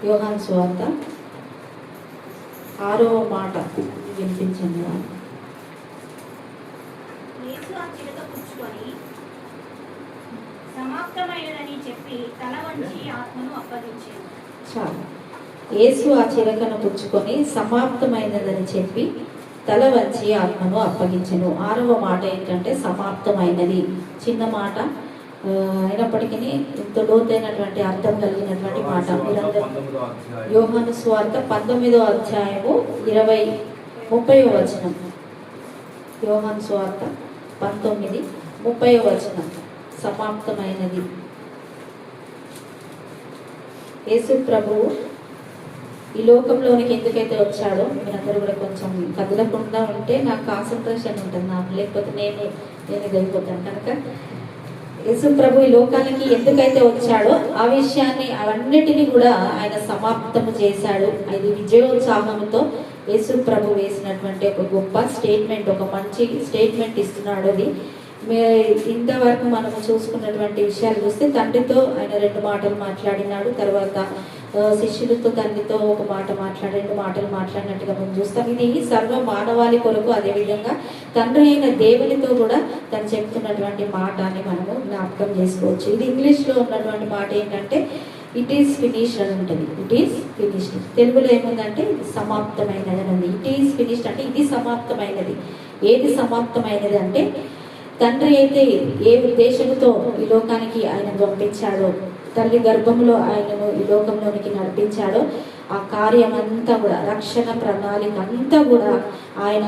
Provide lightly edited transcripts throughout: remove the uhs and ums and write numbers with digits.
యోహాను సువార్త 6వ మాట వినిపించండి. యేసు ఆ చిలక పుచ్చుకొని సమాప్తమైనదని చెప్పి తల వంచి ఆత్మను అప్పగించాడు. చాలు. యేసు ఆ చిలకను పుచ్చుకొని సమాప్తమైనదని చెప్పి తల వంచి ఆత్మను అప్పగించెను. 6వ మాట ఏంటంటే సమాప్తమైనది. చిన్న మాట అయినప్పటికీ ఎంతో లోతైనటువంటి అర్థం కలిగినటువంటి మాట. యోహాను సువార్త 19వ అధ్యాయము 30వ వచనం. యోహాను సువార్త 19:30వ వచనం. సమాప్తమైనది. యేసు ప్రభువు ఈ లోకంలోనికి ఎందుకైతే వచ్చాడో, మీరందరూ కూడా కొంచెం కదలకుండా ఉంటే నాకు కాన్సన్ట్రేషన్ ఉంటుంది, నాకు లేకపోతే నేను ఇదైపోతాను. కనుక యేసు ప్రభు ఈ లోకానికి ఎందుకైతే వచ్చాడో ఆ విషయాన్ని అవన్నిటినీ కూడా ఆయన సమాప్తము చేశాడు. అది విజయోత్సాహంతో యేసు ప్రభు వేసినటువంటి ఒక గొప్ప స్టేట్మెంట్, ఒక మంచి స్టేట్మెంట్ ఇస్తున్నాడు. అది ఇంతవరకు మనము చూసుకున్నటువంటి విషయాలు చూస్తే తండ్రితో ఆయన 2 మాటలు మాట్లాడినాడు. తర్వాత శిష్యులతో తండ్రితో ఒక మాట మాట్లాడి 2 మాటలు మాట్లాడినట్టుగా మనం చూస్తాం. ఇది సర్వ మానవాళి కొరకు, అదేవిధంగా తండ్రి అయిన దేవునితో కూడా తను చెప్తున్నటువంటి మాట అని మనము జ్ఞాపకం చేసుకోవచ్చు. ఇది ఇంగ్లీష్లో ఉన్నటువంటి మాట ఏంటంటే ఇట్ ఈస్ ఫినిష్డ్ అని ఉంటుంది. It is finished. తెలుగులో ఏముందంటే ఇది సమాప్తమైనది అని ఉంది. ఇట్ ఈస్ ఫినిష్డ్ అంటే ఇది సమాప్తమైనది. ఏది సమాప్తమైనది అంటే తండ్రి అయితే ఏ ఉద్దేశంతో ఈ లోకానికి ఆయన పంపించాడో, తల్లి గర్భంలో ఆయనను ఈ లోకంలోనికి నడిపించాడో ఆ కార్యం అంతా కూడా, రక్షణ ప్రణాళిక అంతా కూడా ఆయన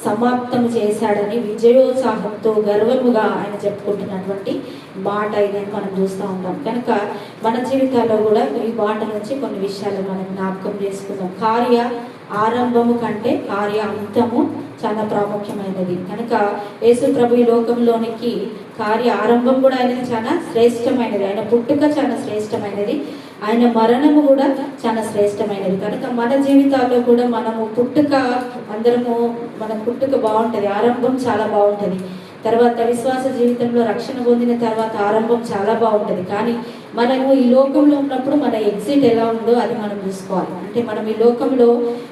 సమాప్తం చేశాడని విజయోత్సాహంతో గర్వముగా ఆయన చెప్పుకుంటున్నటువంటి మాట ఇదని మనం చూస్తూ ఉంటాం. కనుక మన జీవితాల్లో కూడా ఈ మాట నుంచి కొన్ని విషయాలు మనం జ్ఞాపకం చేసుకుందాం. కార్య ఆరంభము కంటే కార్య అంతము చాలా ప్రాముఖ్యమైనది. కనుక యేసు ప్రభు ఈ లోకంలోనికి కార్య ఆరంభం కూడా ఆయనది చాలా శ్రేష్టమైనది. ఆయన పుట్టుక చాలా శ్రేష్టమైనది. ఆయన మరణము కూడా చాలా శ్రేష్టమైనది. కనుక మన జీవితాల్లో కూడా మనము పుట్టుక, అందరము మన పుట్టుక బాగుంటుంది, ఆరంభం చాలా బాగుంటుంది. తర్వాత విశ్వాస జీవితంలో రక్షణ పొందిన తర్వాత ఆరంభం చాలా బాగుంటుంది. కానీ మనము ఈ లోకంలో ఉన్నప్పుడు మన ఎగ్జిట్ ఎలా ఉందో అది మనం చూసుకోవాలి. అంటే మనం ఈ లోకంలో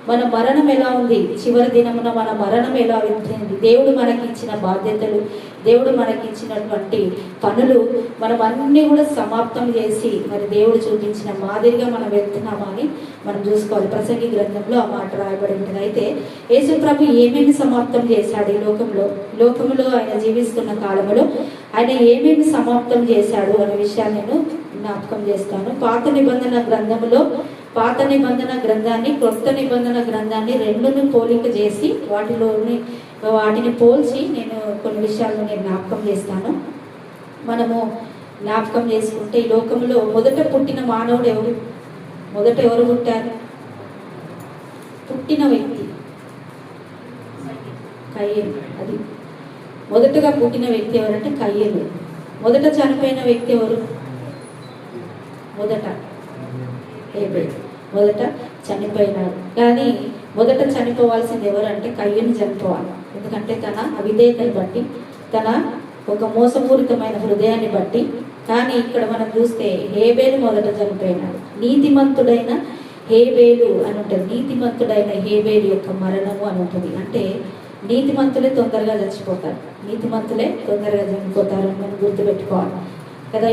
మన మరణం ఎలా ఉంది, చివరి దినమున మన మరణం ఎలా ఉంటుంది, దేవుడు మనకి ఇచ్చిన బాధ్యతలు, దేవుడు మనకి ఇచ్చినటువంటి పనులు మనం అన్నీ కూడా సమాప్తం చేసి మరి దేవుడు చూపించిన మాదిరిగా మనం వెళ్తున్నామని మనం చూసుకోవాలి. ప్రసంగి గ్రంథంలో ఆ మాట రాయబడి ఉంటుంది. అయితే యేసు ప్రభు ఏమేమి సమాప్తం చేశాడు ఈ లోకంలో ఆయన జీవిస్తున్న కాలంలో ఆయన ఏమేమి సమాప్తం చేశాడు అనే విషయాన్ని నేను జ్ఞాపకం చేస్తాను. పాత నిబంధన గ్రంథాన్ని కొత్త నిబంధన గ్రంథాన్ని రెండును పోలిక చేసి వాటిని పోల్చి నేను కొన్ని విషయాలను నేను జ్ఞాపకం చేస్తాను. మనము జ్ఞాపకం చేసుకుంటే ఈ లోకంలో మొదట పుట్టిన మానవుడు ఎవరు? మొదట ఎవరు పుట్టారు? పుట్టిన వ్యక్తి కయ్యేలు. అది మొదటగా పుట్టిన వ్యక్తి ఎవరంటే కయ్యేలు. మొదట చనిపోయిన వ్యక్తి ఎవరు? మొదట హేబేలు. మొదట చనిపోయినాడు. కానీ మొదట చనిపోవాల్సింది ఎవరంటే కయ్యూను చనిపోవాలి. ఎందుకంటే తన అవిధేయతను బట్టి, తన ఒక మోసపూరితమైన హృదయాన్ని బట్టి. కానీ ఇక్కడ మనం చూస్తే హేబేలు మొదట చనిపోయినాడు. నీతిమంతుడైన హేబేలు అని ఉంటుంది. నీతిమంతుడైన హేబేలు యొక్క మరణము అని ఉంటుంది. అంటే నీతిమంతులే తొందరగా చచ్చిపోతారు, నీతిమంతులే తొందరగా చనిపోతారు అని మనం గుర్తుపెట్టుకోవాలి కదా.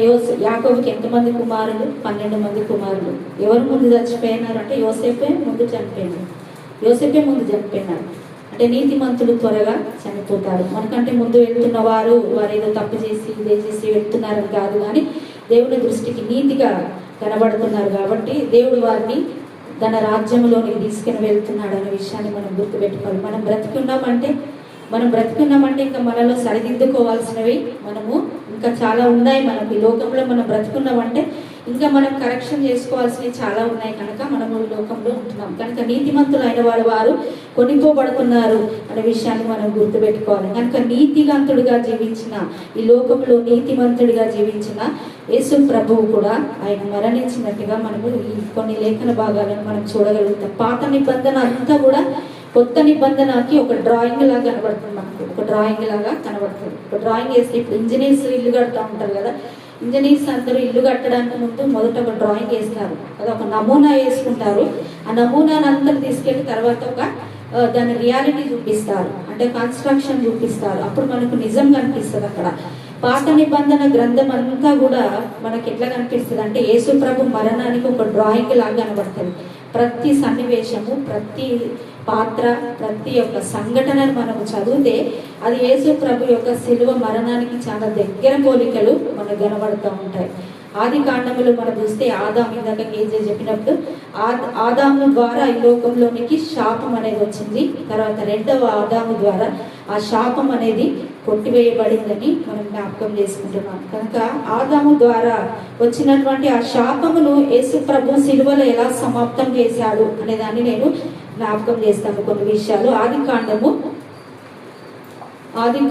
యాకోబుకి ఎంతమంది కుమారులు? 12 మంది కుమారులు. ఎవరు ముందు చచ్చిపోయినారు అంటే యోసేపే ముందు చనిపోయినారు. అంటే నీతిమంతులు త్వరగా చనిపోతారు. మనకంటే ముందు వెళ్తున్న వారు ఏదో తప్పు చేసి ఇదే చేసి వెళ్తున్నారని కాదు, కానీ దేవుని దృష్టికి నీతిగా కనబడుతున్నారు కాబట్టి దేవుడు వారిని తన రాజ్యంలోనికి తీసుకుని వెళ్తున్నాడు అనే విషయాన్ని మనం గుర్తుపెట్టుకోవాలి. మనం బ్రతికున్నామంటే ఇంకా మనలో సరిదిద్దుకోవాల్సినవి మనము ఇంకా చాలా ఉన్నాయి. మనకు ఈ లోకంలో మనం బ్రతుకున్నామంటే ఇంకా మనం కరెక్షన్ చేసుకోవాల్సినవి చాలా ఉన్నాయి. కనుక మనము ఈ లోకంలో ఉంటున్నాం. కనుక నీతిమంతులు అయిన వారు కొనిపోబడుతున్నారు అనే విషయాన్ని మనం గుర్తుపెట్టుకోవాలి. కనుక నీతివంతుడిగా జీవించిన, ఈ లోకంలో నీతిమంతుడిగా జీవించిన యేసు ప్రభువు కూడా ఆయన మరణించినట్టుగా మనము ఈ కొన్ని లేఖన భాగాలను మనం చూడగలుగుతాం. పాత నిబంధన అంతా కూడా కొత్త నిబంధనకి ఒక డ్రాయింగ్ లాగా కనబడుతుంది. మనకు ఒక డ్రాయింగ్ వేస్తే ఇప్పుడు ఇంజనీర్స్ ఇల్లు కడతా ఉంటారు కదా, ఇంజనీర్స్ అందరూ ఇల్లు కట్టడానికి ముందు మొదట ఒక డ్రాయింగ్ వేస్తారు, అది ఒక నమూనా వేసుకుంటారు. ఆ నమూనాను అంతా తీసుకెళ్ళి తర్వాత దాని రియాలిటీ చూపిస్తారు, అంటే కన్స్ట్రక్షన్ చూపిస్తారు. అప్పుడు మనకు నిజం కనిపిస్తుంది. అక్కడ పాత నిబంధన గ్రంథం అంతా కూడా మనకి ఎట్లా కనిపిస్తుంది అంటే యేసు ప్రభు మరణానికి ఒక డ్రాయింగ్ లాగా కనబడుతుంది. ప్రతి సన్నివేశము, ప్రతి పాత్ర, ప్రతి ఒక్క సంఘటనను మనము చదివితే అది యేసు ప్రభు యొక్క శిలువ మరణానికి చాలా దగ్గర పోలికలు మనకు కనబడుతూ ఉంటాయి. ఆది కాండములు మనం చూస్తే ఆదాము, ఇందాక కేజీ చెప్పినప్పుడు ఆదాము ద్వారా ఈ లోకంలోనికి శాపం అనేది వచ్చింది. తర్వాత రెండవ ఆదాము ద్వారా ఆ శాపం అనేది కొట్టివేయబడిందని మనం జ్ఞాపకం చేసుకుంటున్నాం. కనుక ఆదాము ద్వారా వచ్చినటువంటి ఆ శాపమును యేసు ప్రభు శిలువలో ఎలా సమాప్తం చేశాడు అనే దాన్ని నేను జ్ఞాపకం చేస్తాను. కొన్ని విషయాలు ఆది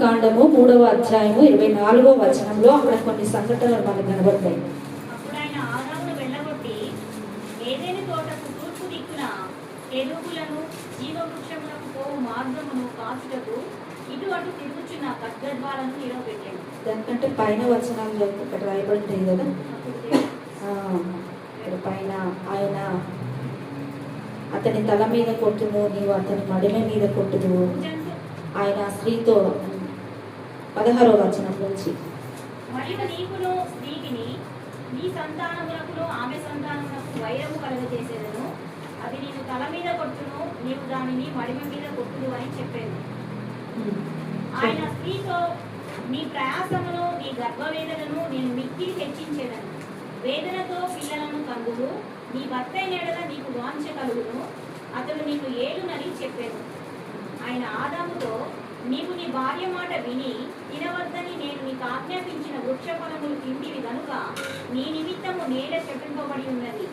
కాండము 3వ అధ్యాయము 24వ వచనంలో అక్కడ కొన్ని సంఘటనలు మనకు కనబడతాయి. అప్పుడు ఆయన ఆదామును వెళ్ళగొట్టి ఏదైనా తోటకు తూర్పు దిక్కున ఎరువులను జీవవృక్షములకు పోవు మార్గమును కాచుటకు ఇటు అటు తిరుగుచున్న ఖడ్గద్వాలను నిలవబెట్టాడు. దానికంటే పైన వచనాలు ఇక్కడ రాయబడి ఉంటాయి కదా. ఇక్కడ పైన ఆయన అతని తల మీద కొట్టును, నీవు అతని మడిమ మీద కొట్టుదు, ఆయన స్త్రీతో 16వ వచనం నుంచి మరియు నీకును స్త్రీకిని నీ సంతానమునకును ఆమె సంతానమునకు వైరము కలుగజేసేదను, అది నేను తల మీద కొట్టును, నీవు దానిని మడిమ మీద కొట్టుదు అని చెప్పాను. ఆయన స్త్రీతో నీ ప్రయాసమును నీ గర్భవేదనను నేను మిక్కిలి హెచ్చించేదను, వేదనతో పిల్లలను కందువు, నీ భర్త నెడల నీకు వాంఛ కలుగును, అతడు నీకు ఏలునని చెప్పాను. ఆయన ఆదాముతో నీవు నీ భార్య మాట విని తినవద్దని నేను నీకు ఆజ్ఞాపించిన వృక్ష ఫలములు తింటివి కనుక నీ నిమిత్తము నేల శపింపబడి ఉన్నది,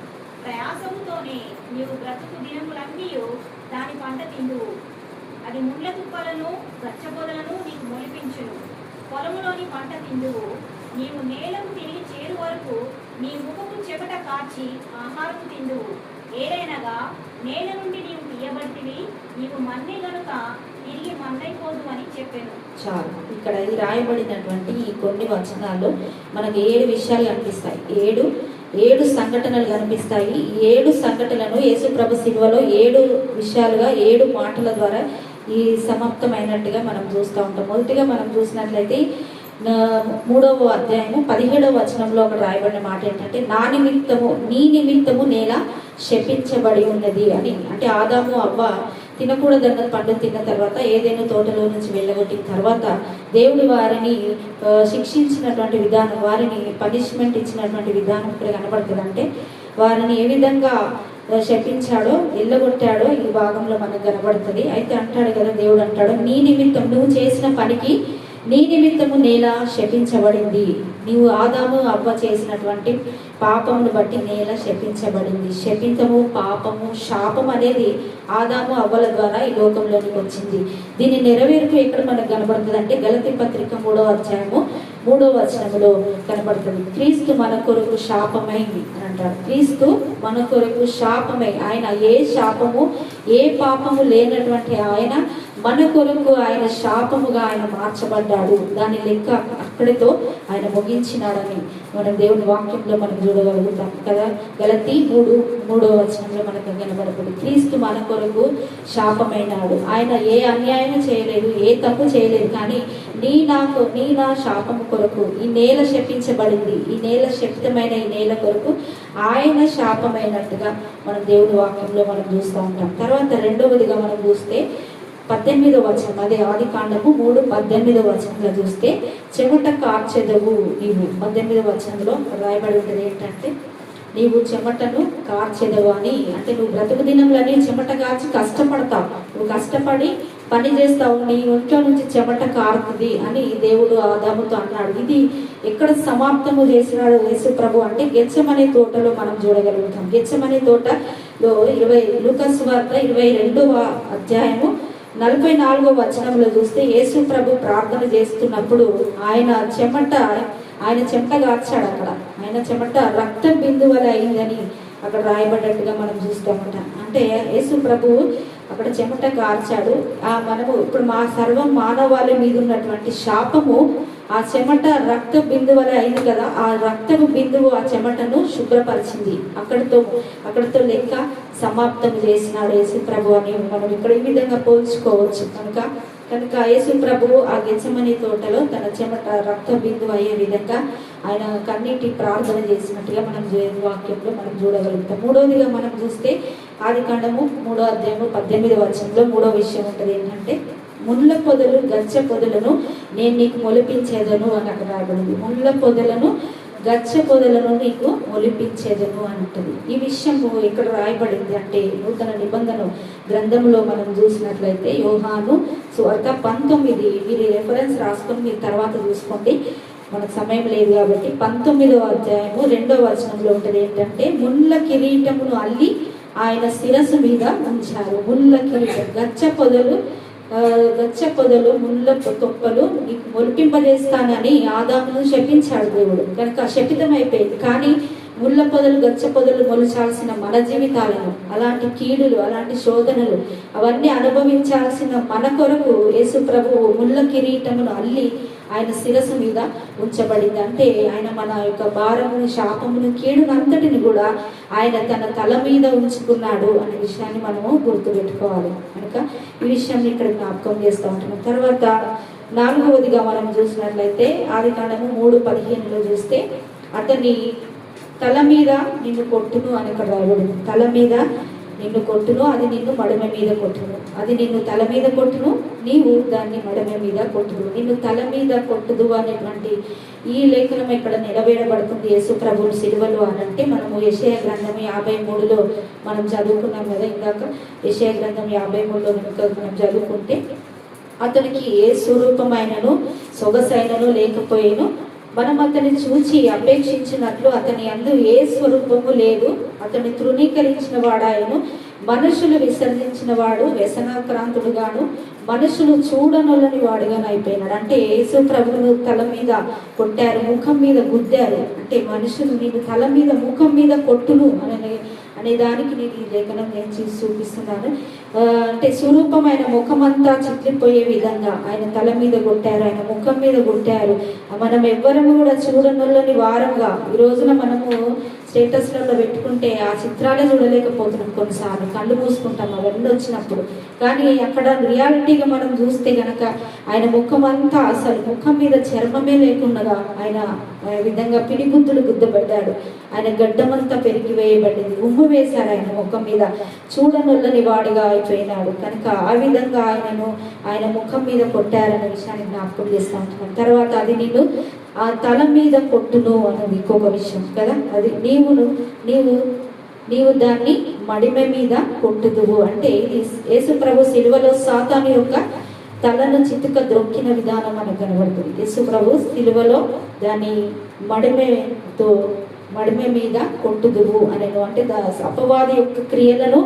ప్రయాసముతోనే నీవు బ్రతుకు దినములన్నీ దాని పంట తిందువు, అది ముళ్ళ తుప్పలను గచ్చపొదలను నీకు మొలిపించును, పొలములోని పంట తిందువు, నీవు నేలకు తిరిగి చేరు వరకు నీ ముఖము చెమట కార్చి ఆహారము తిందువు, ఏలైనగా నేల నుండి నీవు తీయబడితివి, నీవు మన్నే గనుక తిరిగి మన్నైపోదు అని చెప్పాను. చాలు. ఇక్కడ ఈ రాయబడినటువంటి ఈ కొన్ని వచనాలు మనకు 7 విషయాలు కనిపిస్తాయి. ఏడు సంఘటనలు కనిపిస్తాయి. 7 సంఘటనలను యేసు ప్రభు శిలువలో 7 విషయాలుగా 7 మాటల ద్వారా ఈ సమాప్తమైనట్టుగా మనం చూస్తూ ఉంటాం. మొదటిగా మనం చూసినట్లయితే 3వ అధ్యాయము 17వ వచనంలో ఒక రాయబడిన మాట ఏంటంటే నీ నిమిత్తము నేల శపించబడి ఉన్నది అని. అంటే ఆదాము అవ్వ తినకూడదన్న పండు తిన్న తర్వాత ఏదైనా తోటలో నుంచి వెళ్ళగొట్టిన తర్వాత దేవుడు వారిని శిక్షించినటువంటి విధానం, వారిని పనిష్మెంట్ ఇచ్చినటువంటి విధానం ఇక్కడ కనబడుతుంది. అంటే వారిని ఏ విధంగా శపించాడో వెళ్ళగొట్టాడో ఈ భాగంలో మనకు కనబడుతుంది. అయితే అంటాడు కదా, దేవుడు అంటాడు, నీ నిమిత్తం నువ్వు చేసిన పనికి నీ నిమిత్తము నేల శపించబడింది. నీవు ఆదాము అవ్వ చేసినటువంటి పాపమును బట్టి నేల శపించబడింది. శపింతము, పాపము, శాపం అనేది ఆదాము అవ్వల ద్వారా ఈ లోకంలోనికి వచ్చింది. దీని నెరవేర్పు ఎక్కడ మనకు కనబడుతుంది అంటే గలతీ పత్రిక 3వ అధ్యాయము 3వ వచనములో కనబడుతుంది. క్రీస్తు మన కొరకు శాపమైంది అని అంటారు. క్రీస్తు మన కొరకు శాపమై, ఆయన ఏ శాపము ఏ పాపము లేనటువంటి ఆయన మన కొరకు ఆయన శాపముగా ఆయన మార్చబడ్డాడు. దాని లెక్క అక్కడితో ఆయన ముగించినాడని మనం దేవుని వాక్యంలో మనం చూడగలుగుతాం కదా. గలతీ 3వ వచనంలో మనకు కనబడుతుంది. క్రీస్తు మన కొరకు శాపమైనాడు. ఆయన ఏ అన్యాయం చేయలేదు, ఏ తప్పు చేయలేదు. కానీ నీ నా శాపము కొరకు ఈ నేల శపించబడింది. ఈ నేల శపితమైన ఈ నేల కొరకు ఆయన శాపమైనట్టుగా మనం దేవుని వాక్యంలో మనం చూస్తూ ఉంటాం. తర్వాత రెండవదిగా మనం చూస్తే 18వ వచనం, అదే ఆది కాండము 3:18వ వచనంలో చూస్తే చెమట కార్చెదవు నీవు. 18వ వచనంలో రాయబడి ఉంటుంది ఏంటంటే నీవు చెమటను కార్చెదవు అని. అంటే నువ్వు బ్రతుకు దినంలోనే చెమట కార్చి కష్టపడతావు, నువ్వు కష్టపడి పని చేస్తావు, నీ ఒంట్లో నుంచి చెమట కారుతుంది అని దేవుడు ఆదాముతో అన్నాడు. ఇది ఎక్కడ సమాప్తము చేసినాడు యేసు ప్రభు అంటే గెత్సెమనే తోటలో మనం చూడగలుగుతాం. గెత్సెమనే తోటలో లూకాసు వార్త 22వ అధ్యాయము 44వ వచనంలో చూస్తే యేసు ప్రభు ప్రార్థన చేస్తున్నప్పుడు ఆయన చెమట కార్చాడు. అక్కడ ఆయన చెమట రక్త బిందువులు అయిందని అక్కడ రాయబడ్డట్టుగా మనం చూస్తామట. అంటే యేసు ప్రభువు అక్కడ చెమట కార్చాడు. మనము ఇప్పుడు మా సర్వ మానవాళి మీద ఉన్నటువంటి శాపము ఆ చెమట రక్త బిందువు వలె అయింది కదా, ఆ రక్తపు బిందువు ఆ చెమటను శుభ్రపరిచింది. అక్కడితో లెక్క సమాప్తం చేసినాడు యేసు ప్రభు అని మనం ఇక్కడ ఈ విధంగా పోల్చుకోవచ్చు. కనుక యేసు ప్రభువు ఆ గెత్సెమనీ తోటలో తన చెమట రక్త బిందువు అయ్యే విధంగా ఆయన కన్నీటి ప్రార్థన చేసినట్టుగా మనం వాక్యంలో మనం చూడగలుగుతాం. మూడవదిగా మనం చూస్తే ఆదికాండము 3వ అధ్యాయము 18వ వచనంలో మూడో విషయం ఉంటుంది. ఏంటంటే ముళ్ళ పొదలు గచ్చ పొదలను నేను నీకు మొలిపించేదను అని అక్కడ రాబడింది. ముళ్ళ పొదలను గచ్చ పొదలను నీకు మొలిపించేదను అని ఉంటుంది. ఈ విషయం ఎక్కడ రాయబడింది అంటే నూతన నిబంధన గ్రంథంలో మనం చూసినట్లయితే యోహాను సువార్త 19, మీరు రెఫరెన్స్ రాసుకొని మీరు తర్వాత చూసుకోండి, మనకు సమయం లేదు కాబట్టి. 19వ అధ్యాయము 2వ వచనంలో ఉంటుంది ఏంటంటే ముళ్ళ కిరీటమును అల్లి ఆయన శిరస్సు మీద ఉంచారు. ముళ్ళ కిరీటం, గచ్చ పొదలు ముళ్ళ తొప్పలు నీకు మొలిపింపజేస్తానని ఆదామును శపించాడు దేవుడు. కనుక శపితం అయిపోయింది. కానీ ముళ్ళ పొదలు గచ్చ పొదలు మొలచాల్సిన మన జీవితాలను, అలాంటి కీడులు, అలాంటి శోధనలు అవన్నీ అనుభవించాల్సిన మన కొరకు యేసు ప్రభువు ముళ్ళ కిరీటమును అల్లి ఆయన శిరస్సు మీద ఉంచబడింది. అంటే ఆయన మన యొక్క భారమును, శాపమును, కీడును అంతటిని కూడా ఆయన తన తల మీద ఉంచుకున్నాడు అనే విషయాన్ని మనము గుర్తుపెట్టుకోవాలి. కనుక ఈ విషయాన్ని ఇక్కడ జ్ఞాపకం చేస్తూ ఉంటున్నాం. తర్వాత 4వదిగా మనం చూసినట్లయితే ఆదికాండము 3:15లో చూస్తే అతని తల మీద నిన్ను కొట్టును అని ఇక్కడ రాయబడింది. తల మీద నిన్ను కొట్టును, అది నిన్ను మడమ మీద కొట్టును. అది నిన్ను తల మీద కొట్టును, నీవు దాన్ని మడమ మీద కొట్టును. నిన్ను తల మీద కొట్టుదు అనేటువంటి ఈ లేఖనం ఇక్కడ నిలబెడబడుతుంది యేసు ప్రభువు సిలువలో అనంటే మనము యెషయా గ్రంథం 53లో మనం చదువుకున్నాం కదా ఇందాక. యెషయా గ్రంథం 53లో మనం చదువుకుంటే అతనికి ఏ స్వరూపమైనను సొగసైనను లేకపోయేను, మనం అతని చూచి అపేక్షించినట్లు అతని యందు ఏ స్వరూపము లేదు. అతని తృణీకరించిన వాడాయను, మనుషులు విసర్జించిన వాడు వ్యసనాక్రాంతుడుగాను, మనుషులు చూడనొల్లని వాడుగాను అయిపోయినాడు. అంటే యేసు ప్రభువును తల మీద కొట్టారు, ముఖం మీద గుద్దారు. అంటే మనుషులు నేను తల మీద ముఖం మీద కొట్టును అనే దానికి నేను ఈ లేఖనం నేను చూపిస్తున్నాను. అంటే స్వరూపమైన ముఖమంతా చిట్లిపోయే విధంగా ఆయన తల మీద కొట్టారు, ఆయన ముఖం మీద కొట్టారు. మనం ఎవ్వరము కూడా చూడనొల్లని వారంగా ఈ రోజున మనము స్టేటస్లలో పెట్టుకుంటే ఆ చిత్రాలే చూడలేకపోతున్నాం. కొన్నిసార్లు కళ్ళు మూసుకుంటాం అవన్నీ వచ్చినప్పుడు. కానీ అక్కడ రియాలిటీగా మనం చూస్తే గనక ఆయన ముఖం అంతా అసలు ముఖం మీద చర్మమే లేకుండా ఆయన విధంగా పిడిగుద్దులు గుద్దబడ్డాడు. ఆయన గడ్డమంతా పెరిగి వేయబడింది, ఉమ్ము వేశారు ఆయన ముఖం మీద, చూడనొల్లని వాడిగా అయిపోయినాడు. కనుక ఆ విధంగా ఆయన ముఖం మీద కొట్టారనే విషయాన్ని జ్ఞాపకం చేస్తూ ఉంటున్నాను. తర్వాత అది నిన్ను ఆ తల మీద కొట్టును అన్నది ఇంకొక విషయం కదా. అది నీవు దాన్ని మడిమ మీద కొట్టుదువు. అంటే ఇది యేసు ప్రభు సిలువలో సాతాను యొక్క తలను చితుక ద్రొక్కిన విధానం మనకు కనబడుతుంది. యేసు ప్రభు సిలువలో దాన్ని మడిమ మీద కొట్టుదువు అనేను. అంటే అపవాది యొక్క క్రియలను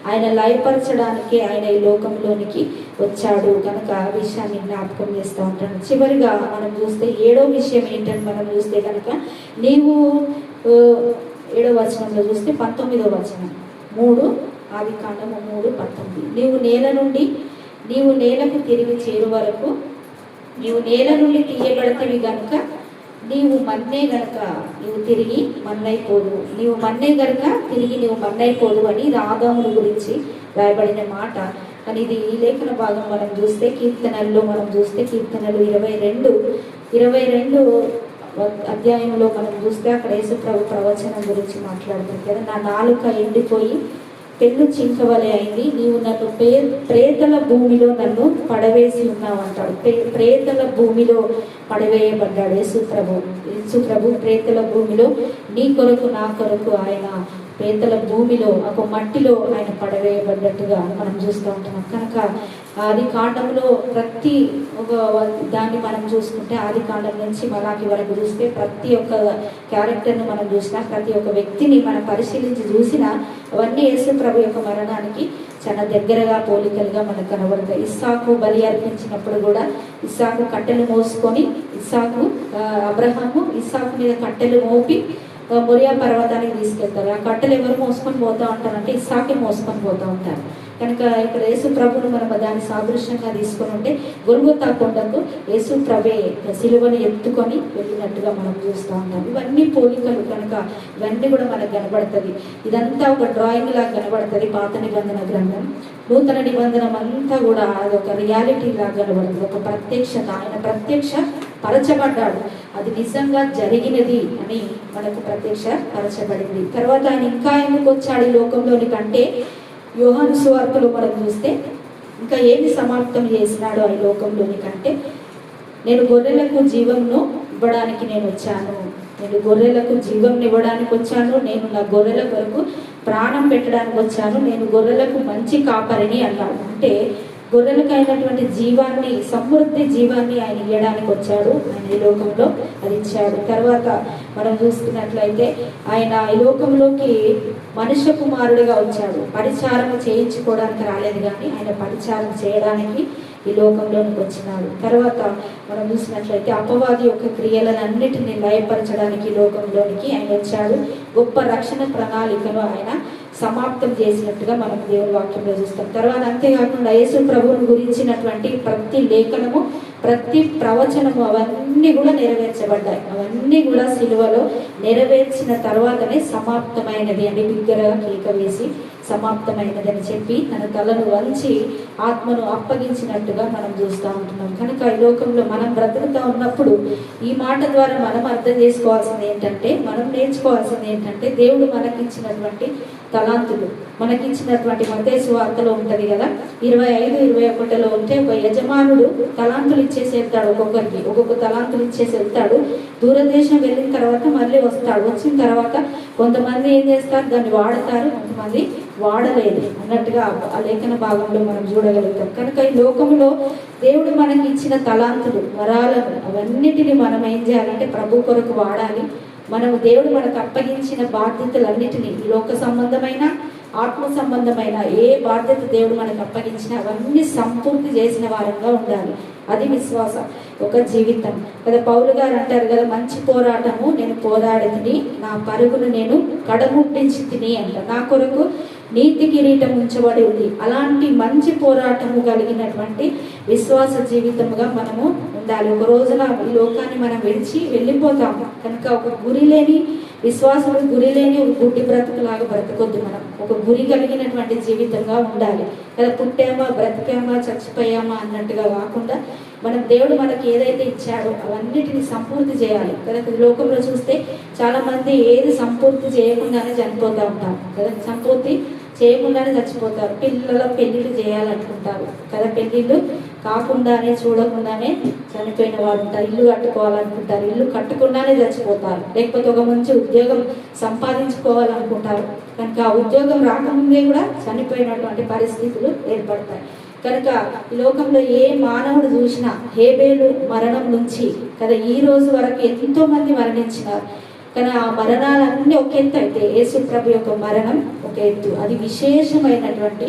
ఆయన లయపరచడానికి ఆయన ఈ లోకంలోనికి వచ్చాడు. కనుక ఆ విషయాన్ని జ్ఞాపకం చేస్తూ ఉంటాను. చివరిగా మనం చూస్తే 7వ విషయం ఏంటంటే మనం చూస్తే కనుక నీవు 7వ వచనంలో చూస్తే 19వ వచనం 3 ఆదికాండము 3:19 నీవు నేలకు తిరిగి చేరు వరకు నీవు నేల నుండి తీయబడతవి గనుక నీవు మన్నే గనక నీవు తిరిగి మన్నైపోదు, నీవు మన్నే గనక తిరిగి నీవు మన్నైపోదు అని ఆదాముల గురించి రాయబడిన మాట. కానీ ఇది ఈ లేఖన భాగం మనం చూస్తే కీర్తనల్లో మనం చూస్తే కీర్తనలు 22 అధ్యాయంలో మనం చూస్తే అక్కడ యేసు ప్రభు ప్రవచనం గురించి మాట్లాడుతుంది కదా. నా నాలుక ఎండిపోయి పెళ్ళు చింకవలే అయింది, నీవు నన్ను ప్రేతల భూమిలో నన్ను పడవేసి ఉన్నావు అంటాడు. ప్రేతల భూమిలో పడవేయబడ్డాడు యేసు ప్రభు ప్రేతల భూమిలో నీ కొరకు నా కొరకు ఆయన ప్రేతల భూమిలో ఒక మట్టిలో ఆయన పడవేయబడ్డట్టుగా మనం చూస్తూ ఉంటున్నాం. కనుక ఆది కాండంలో ప్రతి ఒక దాన్ని మనం చూసుకుంటే ఆది కాండం నుంచి మలాకి వరకు చూస్తే ప్రతి ఒక్క క్యారెక్టర్ని మనం చూసినా, ప్రతి ఒక్క వ్యక్తిని మనం పరిశీలించి చూసినా అవన్నీ యేసు ప్రభు యొక్క మరణానికి చాలా దగ్గరగా పోలికలుగా మనకు కనబడతాయి. ఇస్సాకు బలి అర్పించినప్పుడు కూడా ఇస్సాకు కట్టెలు మోసుకొని అబ్రహాము ఇస్సాకు మీద కట్టెలు మోపి మొరియా పర్వతానికి తీసుకెళ్తారు. ఆ కట్టెలు ఎవరు మోసుకొని పోతూ ఉంటారంటే ఇస్సాకే మోసుకొని పోతూ ఉంటారు. కనుక ఇక్కడ యేసు ప్రభువును మనం దాన్ని సాదృశ్యంగా తీసుకొని ఉంటే గొల్గొతా కొండకు యేసు ప్రభే సిలువను ఎత్తుకొని వెళ్ళినట్టుగా మనం చూస్తూ ఉంటాం. ఇవన్నీ పోలికలు కనుక ఇవన్నీ కూడా మనకు కనబడుతుంది. ఇదంతా ఒక డ్రాయింగ్ లాగా కనబడుతుంది పాత నిబంధన గ్రంథం. నూతన నిబంధన అంతా కూడా అదొక రియాలిటీ లాగా కనబడుతుంది, ఒక ప్రత్యక్షత. ఆయన ప్రత్యక్ష పరచబడ్డాడు, అది నిజంగా జరిగినది అని మనకు ప్రత్యక్ష పరచబడింది. తర్వాత ఆయన ఇంకా ఎందుకు వచ్చాడు ఈ లోకంలోని కంటే యోహాను సువార్తలో మనం చూస్తే ఇంకా ఏమి సమాప్తం చేసినాడు ఈ లోకంలోని కంటే, నేను గొర్రెలకు జీవంను ఇవ్వడానికి నేను వచ్చాను, నేను గొర్రెలకు జీవం ఇవ్వడానికి వచ్చాను, నేను నా గొర్రెల కొరకు ప్రాణం పెట్టడానికి వచ్చాను, నేను గొర్రెలకు మంచి కాపరిని అన్నాడు. అంటే గొర్రెలకు అయినటువంటి జీవాన్ని, సమృద్ధి జీవాన్ని ఆయన ఇవ్వడానికి వచ్చాడు. ఆయన ఈ లోకంలో అది ఇచ్చాడు. తర్వాత మనం చూస్తున్నట్లయితే ఆయన ఈ లోకంలోకి మనుష్య కుమారుడిగా వచ్చాడు. పరిచారం చేయించుకోవడానికి రాలేదు, కానీ ఆయన పరిచారం చేయడానికి ఈ లోకంలోనికి వచ్చినాడు. తర్వాత మనం చూసినట్లయితే అపవాది యొక్క క్రియలన్నిటిని లయపరచడానికి ఈ లోకంలోనికి ఆయన వచ్చాడు. గొప్ప రక్షణ ప్రణాళికను ఆయన సమాప్తం చేసినట్టుగా మనం దేవుని వాక్యంలో చూస్తాం. తర్వాత అంతేకాకుండా యేసు ప్రభువుని గురించినటువంటి ప్రతి లేఖనము, ప్రతి ప్రవచనము అవన్నీ కూడా నెరవేర్చబడ్డాయి. అవన్నీ కూడా సిలువలో నెరవేర్చిన తర్వాతనే సమాప్తమైనది అని బిగ్గరగా కేక వేసి సమాప్తమైనది అని చెప్పి తన తలను వంచి ఆత్మను అప్పగించినట్టుగా మనం చూస్తూ ఉంటున్నాం. కనుక ఈ లోకంలో మనం బ్రతుకుతూ ఉన్నప్పుడు ఈ మాట ద్వారా మనం అర్థం చేసుకోవాల్సింది ఏంటంటే, మనం నేర్చుకోవాల్సింది ఏంటంటే, దేవుడు మనకిచ్చినటువంటి తలాంతులు, మనకిచ్చినటువంటి మత్తయి సువార్తలో ఉంటుంది కదా 25-21లో ఉంటే, ఒక యజమానుడు తలాంతులు ఇచ్చేసి వెళ్తాడు, ఒక్కొక్కరికి ఒక్కొక్క తలాంతులు ఇచ్చేసి వెళ్తాడు. దూరదేశం వెళ్ళిన తర్వాత మళ్ళీ వస్తాడు. వచ్చిన తర్వాత కొంతమంది ఏం చేస్తారు, దాన్ని వాడతారు, కొంతమంది వాడలేదు అన్నట్టుగా ఆ లేఖన భాగంలో మనం చూడగలుగుతాం. కనుక ఈ లోకంలో దేవుడు మనకి ఇచ్చిన తలాంతులు, వరాలను, అవన్నిటిని మనం ఏం చేయాలంటే ప్రభు కొరకు వాడాలి. మనము దేవుడు మనకు అప్పగించిన బాధ్యతలన్నిటినీ, లోక సంబంధమైన ఆత్మ సంబంధమైన ఏ బాధ్యత దేవుడు మనకు అప్పగించినా అవన్నీ సంపూర్తి చేసిన వారంగా ఉండాలి. అది విశ్వాసం, ఒక జీవితం కదా. పౌలు గారు అంటారు కదా, మంచి పోరాటము నేను పోరాడి తిని, నా పరుగును నేను కడముట్టించి తిని అంట. నా కొరకు నీతి కిరీటం ఉంచబడి ఉంది. అలాంటి మంచి పోరాటము కలిగినటువంటి విశ్వాస జీవితముగా మనము ఉండాలి. ఒక రోజున ఈ లోకాన్ని మనం విడిచి వెళ్ళిపోతాం. కనుక ఒక గురి లేని విశ్వాసము, గురి లేని ఒక గుడ్డి బ్రతుకులాగా బ్రతకొద్దు. మనం ఒక గురి కలిగినటువంటి జీవితంగా ఉండాలి కదా. పుట్టామా, బ్రతికామా, చచ్చిపోయామా అన్నట్టుగా కాకుండా మనం దేవుడు మనకి ఏదైతే ఇచ్చాడో అవన్నిటిని సంపూర్తి చేయాలి కదా. లోకంలో చూస్తే చాలా మంది ఏది సంపూర్తి చేయకుండానే చనిపోతూ ఉంటారు కదా. సంపూర్తి చేయకుండానే చచ్చిపోతారు. పిల్లల పెళ్లిళ్ళు చేయాలనుకుంటారు కదా, పెళ్లిళ్ళు కాకుండానే చూడకుండానే చనిపోయిన వారు ఉంటారు. ఇల్లు కట్టుకోవాలనుకుంటారు, ఇల్లు కట్టకుండానే చచ్చిపోతారు. లేకపోతే ఒక మంచి ఉద్యోగం సంపాదించుకోవాలనుకుంటారు, కనుక ఆ ఉద్యోగం రాకముందే కూడా చనిపోయినటువంటి పరిస్థితులు ఏర్పడతాయి. కనుక ఈ లోకంలో ఏ మానవుడు చూసినా హేబేలు మరణం నుంచి కదా ఈ రోజు వరకు ఎంతో మంది మరణించినారు. కానీ ఆ మరణాలన్నీ ఒక ఎత్తు అయితే యేసు ప్రభు యొక్క మరణం ఒక ఎత్తు. అది విశేషమైనటువంటి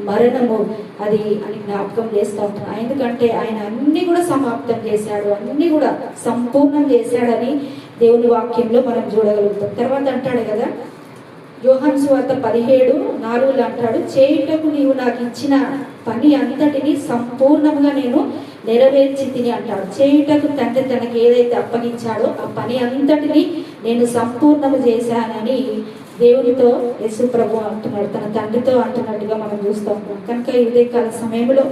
మరణము అది అని జ్ఞాపకం చేస్తూ ఉంటున్నాను. ఎందుకంటే ఆయన అన్ని కూడా సమాప్తం చేశాడు, అన్ని కూడా సంపూర్ణం చేశాడని దేవుని వాక్యంలో మనం చూడగలుగుతాం. తర్వాత అంటాడు కదా యోహాను సువార్త 17:4 అంటాడు, చేయుటకు నీవు నాకు ఇచ్చిన పని అంతటిని సంపూర్ణంగా నేను నెరవేర్చి తిని అంటాడు. చేయుటకు తండ్రి తనకి ఏదైతే అప్పగించాడో ఆ పని అంతటిని నేను సంపూర్ణము చేశానని దేవునితో యేసు ప్రభు అంటున్నాడు, తన తండ్రితో అంటున్నట్టుగా మనం చూస్తూ ఉంటాం. కనుక ఈ ఉదయకాల సమయంలో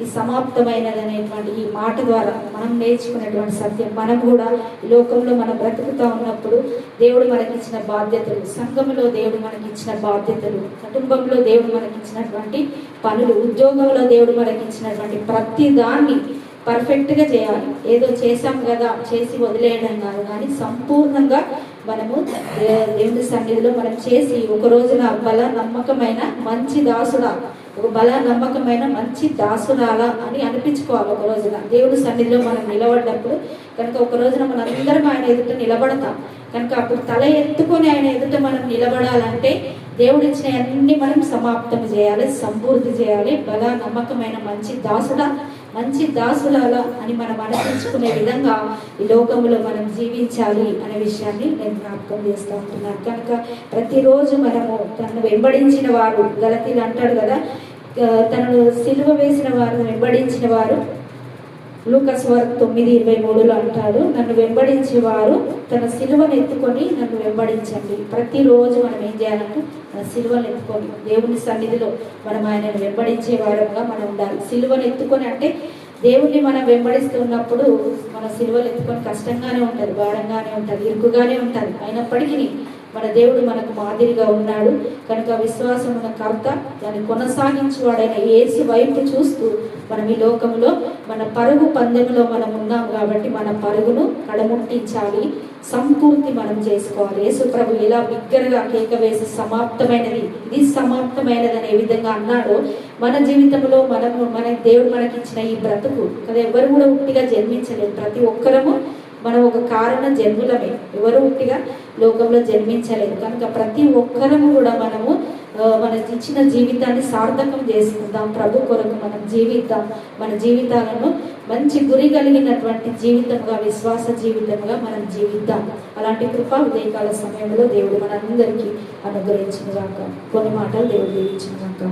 ఈ సమాప్తమైనది అనేటువంటి ఈ మాట ద్వారా మనం నేర్చుకునేటువంటి సత్యం, మనం కూడా ఈ లోకంలో మనం బ్రతుకుతూ ఉన్నప్పుడు దేవుడు మనకిచ్చిన బాధ్యతలు, సంఘంలో దేవుడు మనకిచ్చిన బాధ్యతలు, కుటుంబంలో దేవుడు మనకిచ్చినటువంటి పనులు, ఉద్యోగంలో దేవుడు మనకిచ్చినటువంటి ప్రతి దాన్ని పర్ఫెక్ట్గా చేయాలి. ఏదో చేసాం కదా చేసి వదిలేయడం కాదు, కానీ సంపూర్ణంగా మనము దేవుని సన్నిధిలో మనం చేసి ఒక రోజున బల నమ్మకమైన మంచి దాసుడా, ఒక బల నమ్మకమైన మంచి దాసురాలా అని అనిపించుకోవాలి. ఒక రోజున దేవుని సన్నిధిలో మనం నిలబడ్డప్పుడు కనుక ఒక రోజున మనందరం ఆయన ఎదుట నిలబడతాం. కనుక అప్పుడు తల ఎత్తుకొని ఆయన ఎదుట మనం నిలబడాలంటే దేవుడు ఇచ్చిన అన్ని మనం సమాప్తం చేయాలి, సంపూర్తి చేయాలి. బల నమ్మకమైన మంచి దాసుడా, మంచి దాసులాలా అని మనం అనిపించుకునే విధంగా ఈ లోకంలో మనం జీవించాలి అనే విషయాన్ని నేను జ్ఞాపకం చేస్తూ ఉంటున్నాను. కనుక ప్రతిరోజు మనము తనను వెంబడించిన వారు, గలతీలు అంటాడు కదా, తనను సిలువ వేసిన వారు వెంబడించిన వారు లూకాసు వార్త 9:23 అంటాడు, నన్ను వెంబడించేవారు తన సిలువను ఎత్తుకొని నన్ను వెంబడించండి. ప్రతిరోజు మనం ఏం చేయాలంటే మన సిలువను ఎత్తుకొని దేవుని సన్నిధిలో మనం ఆయనను వెంబడించే వారంగా మనం ఉండాలి. సిలువను ఎత్తుకొని అంటే దేవుణ్ణి మనం వెంబడిస్తున్నప్పుడు మన సిలువలు ఎత్తుకొని కష్టంగానే ఉంటుంది, భారంగానే ఉంటుంది, ఇరుకుగానే ఉంటుంది. అయినప్పటికీ మన దేవుడు మనకు మాదిరిగా ఉన్నాడు కనుక విశ్వాసం ఉన్న కర్త దాన్ని కొనసాగించేవాడైన యేసు వైపు చూస్తూ మనం ఈ లోకంలో మన పరుగు పందెంలో మనం ఉన్నాం కాబట్టి మన పరుగును కడముట్టించాలి, సంపూర్తి మనం చేసుకోవాలి. యేసు ప్రభు ఇలా బిగ్గరగా కేక వేసి సమాప్తమైనది, ఇది సమాప్తమైనది అనే విధంగా అన్నాడు. మన జీవితంలో మన దేవుడు మనకిచ్చిన ఈ బ్రతుకు కదా, ఎవరు కూడా ఉట్టిగా జన్మించలేదు. ప్రతి ఒక్కరము మనం ఒక కారణ జన్ములమే, ఎవరు ఉట్టిగా లోకంలో జన్మించలేదు. కనుక ప్రతి ఒక్కరము కూడా మనము మన ఇచ్చిన జీవితాన్ని సార్థకం చేసుకుందాం, ప్రభు కొరకు మనం జీవిద్దాం, మన జీవితాలను మంచి గురి కలిగినటువంటి జీవితంగా, విశ్వాస జీవితంగా మనం జీవిద్దాం. అలాంటి కృప ఉదయకాల సమయంలో దేవుడు మనందరికీ అనుగ్రహించిన గాక. కొన్ని మాటలు దేవుడు దీవించిన గాక.